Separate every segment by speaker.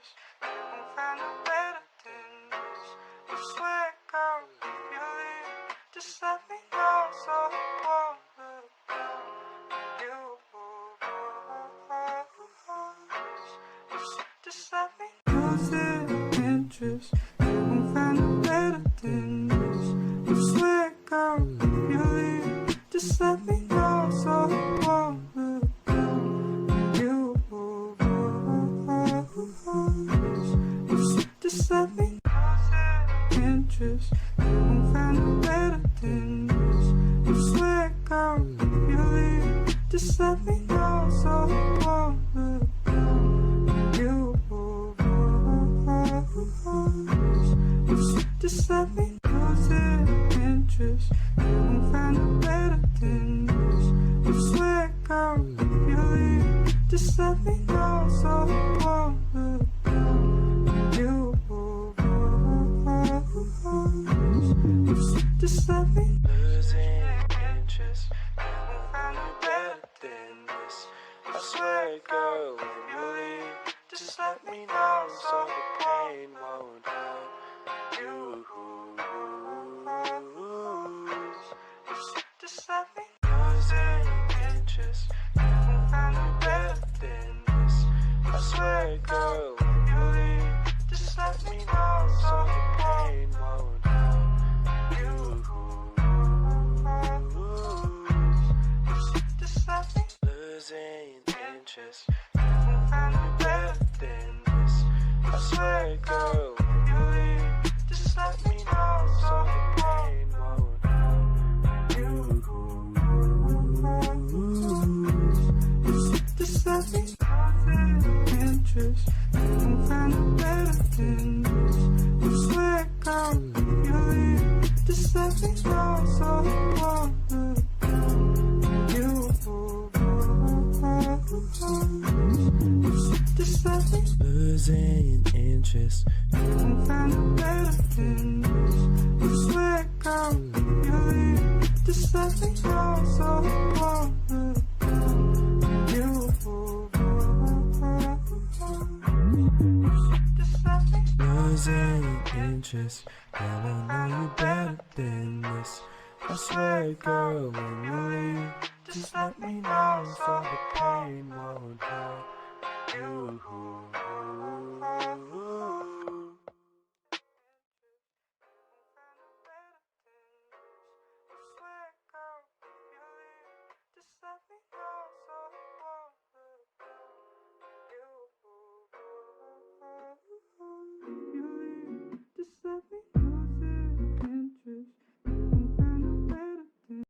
Speaker 1: interest. You won't find no better than this. I swear, girl, if you leave, just let me know so I won't look down on you. Just let me lose the interest. You won't find no better than this. I swear, girl, if you leave, just let me know so I won't look down on you. Just let me lose the interest. You won't find no better than this. I swear, girl, if you leave, just let me know so I won't look down on you. Just let me lose the interest. You won't find no better than this. I swear, girl, if you leave, just let me know so I won't look down on you. Just let me losing interest. You won't find no better than this. I swear, girl, when you leave, just let me know so the pain won't hurt you. Just let me losing interest. You won't find no better than this. I swear, girl, when you leave, just let me know so the pain won't hurt you. Just let me losing interest. You won't find no better than this. I swear, girl, when you leave, just let me know so the pain won't hurt you. Just let me lose interest. You won't find no better than this. I swear, girl, when you leave, just let me know so I won't look down on you. Just let me losing interest. You won't find no better than this. I swear, girl, when you leave, just let me know so I won't look down on you. Just let me losing interest. Girl, I know you better than this. I swear, girl, when you leave, just let me know so the pain won't hurt you. Just let me lose the interest. You won't find no better than.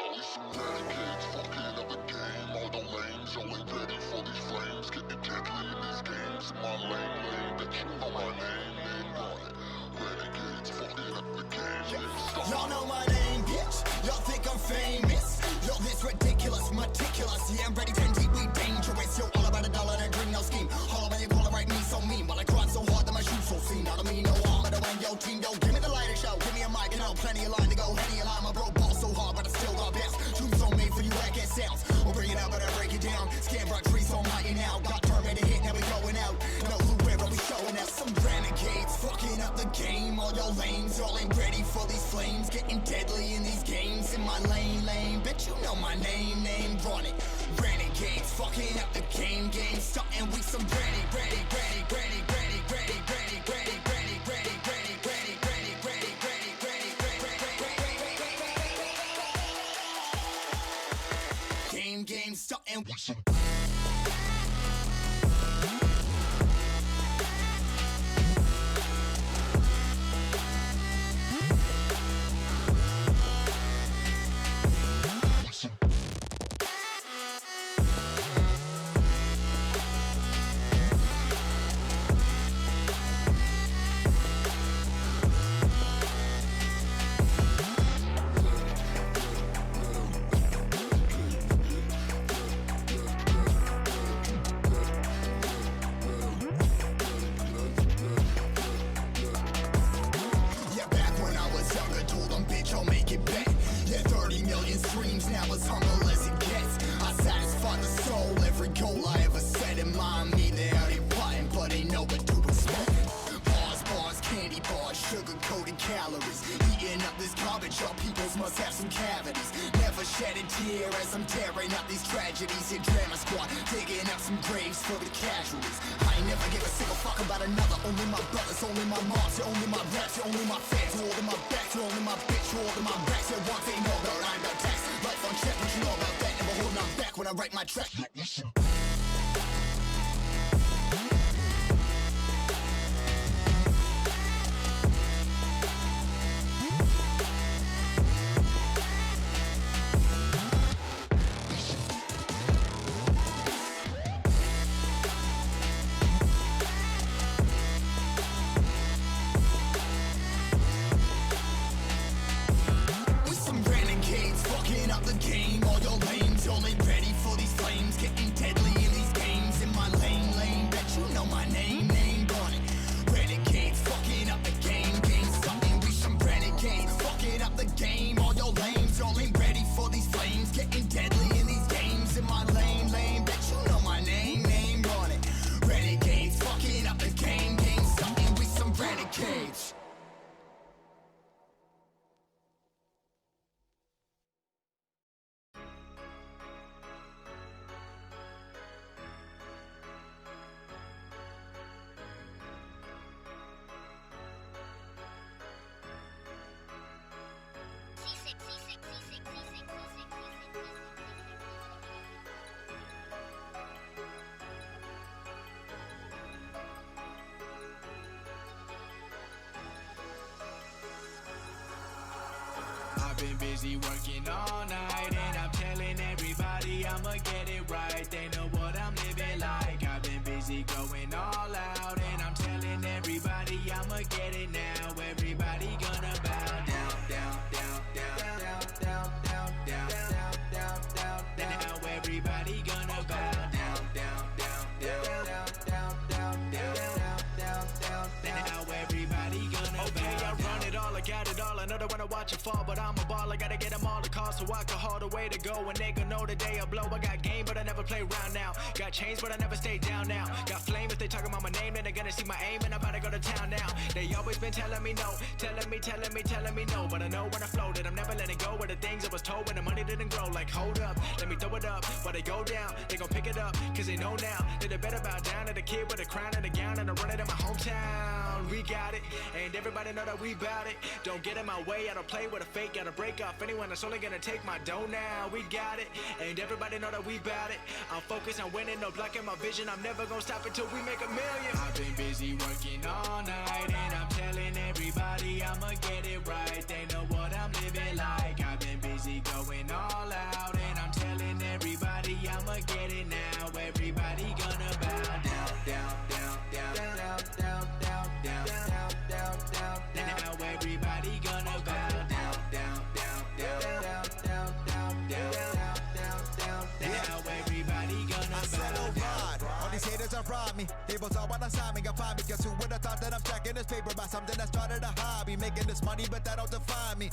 Speaker 2: We some renegades, fucking up the game. All the lames, y'all ain't ready for these flames. Getting deadly in these games. My lane, bet you know my name on it. Renegades, fucking up the game.
Speaker 3: Y'all know my name, bitch. Y'all think I'm famous. Yo, this ridiculous, meticulous. Yeah, I'm ready, 10 deep, we dangerous. Yo, all about a dollar, that dream, no scheme. Hollow when you call it right, me so mean. While I grind so hard that my shoes so seen. Not me, no armor to win, yo, team, yo. Give me the lighter show, give me a mic, and I'll plenty of line to go. Henny a line, my bro ball so hard, but I still got best. Tunes on made for you, whack ass sounds. We'll bring it out, but I break it down. Scan rock trees so mighty now. Got permit to hit, now we going out. Know who, where are we showing out? Some renegades, fucking up the game. All your lames, y'all ain't ready for these flames. Getting deadly in these games. In my lane, bitch, you know my name, run it. Renegades, fucking up the game, starting we some ready. Game, starting we some. Your peoples must have some cavities. Never shed a tear as I'm tearing up these tragedies. Here drama squad, digging up some graves for the casualties. I ain't never give a single fuck about another. Only my brothers, only my moms, you're only my raps, you're only my fans. You're holding my back, you're only my bitch, you're holding my backs. You're one thing, know about I'm about tax. Life on check, what you know about that? Never holding my back when I write my track.
Speaker 4: Been busy working all night, and I'm telling everybody I'ma get it right. They know what I'm living like. I've been busy going all out, and I'm telling everybody I'ma get it now. Everybody gonna bow down, down, down, down, down, down, down, down, down, down, down. Now everybody gonna bow down, down, down, down, down, down, down, down, down, down, down. Now everybody gonna bow. Okay, I run it all, I got it all. I know they wanna watch it fall, but I'm a ball. I gotta get them all the call so I can haul the way to go. And they gon' know the day I blow. I got game, but I never play around now. Got chains, but I never stay down now. Got flame if they talking about my name, then they're gonna see my aim, and I'm about to go to town now. They always been telling me no, telling me no. But I know when I flow that I'm never letting go of the things I was told when the money didn't grow. Like, hold up, let me throw it up. While they go down, they gon' pick it up, cause they know now that they better bow down to the kid with a crown and a gown, and I run it in my hometown. We got it, and everybody know that we bout it. Don't get in my way, I don't play with a fake, gotta break off anyone that's only gonna take my dough now. We got it, and everybody know that we bout it. I'm focused on winning, no blocking my vision. I'm never gonna stop until we make a million. I've been busy working all night, and I'm telling everybody I'ma get it right. They know what I'm living like. I've been busy going all out, and I'm telling everybody I'ma get it now. Everybody gonna bow down, down, down, down, down, down, down, down, down, down, down, down. Now everybody gonna bow down, down, down, down, down, down, down, down, down, down. Now everybody gonna bow.
Speaker 5: All these haters are robbed me. They both all wanna sign me, find me. Guess who would have thought that I'm checking this paper about something that started a hobby? Making this money, but that don't define me.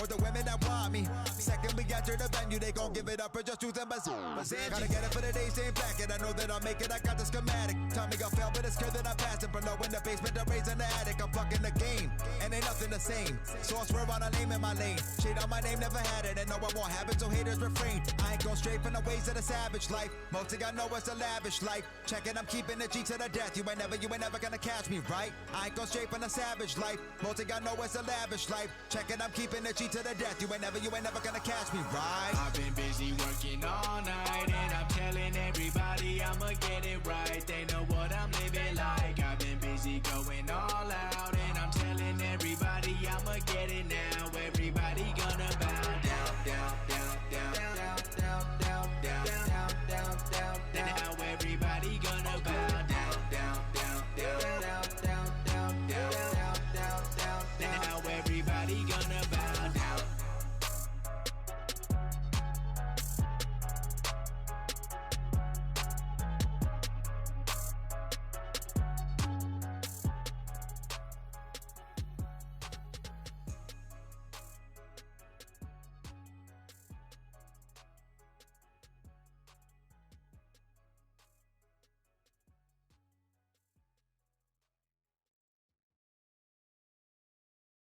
Speaker 5: Or the women that want me. Second we enter the venue, they gon' give it up for just choosing Bazanji. Gotta get it for the day, staying back, and I know that I'll make it. I got the schematic. Tell me I fell, but it's clear that I'm passing. Below in the basement, I'm raising the attic. I'm fucking the game, and ain't nothing the same. So I swear on a name in my lane. Shade on my name, never had it, and no I won't have it, so haters refrain. I ain't go straight from the ways of the savage life. Most thing I know is a lavish life. Check it, I'm keeping the G to the death. You ain't never gonna catch me, right? I ain't go straight from the savage life. Most thing I know is a lavish life. Check it, I'm keeping the G to the death. You ain't never gonna catch me, right?
Speaker 4: I've been busy working all night, and I'm telling everybody I'ma get it right. They know what I'm living like. I've been busy going all out, and I'm telling everybody I'ma get it now. Everybody gonna bow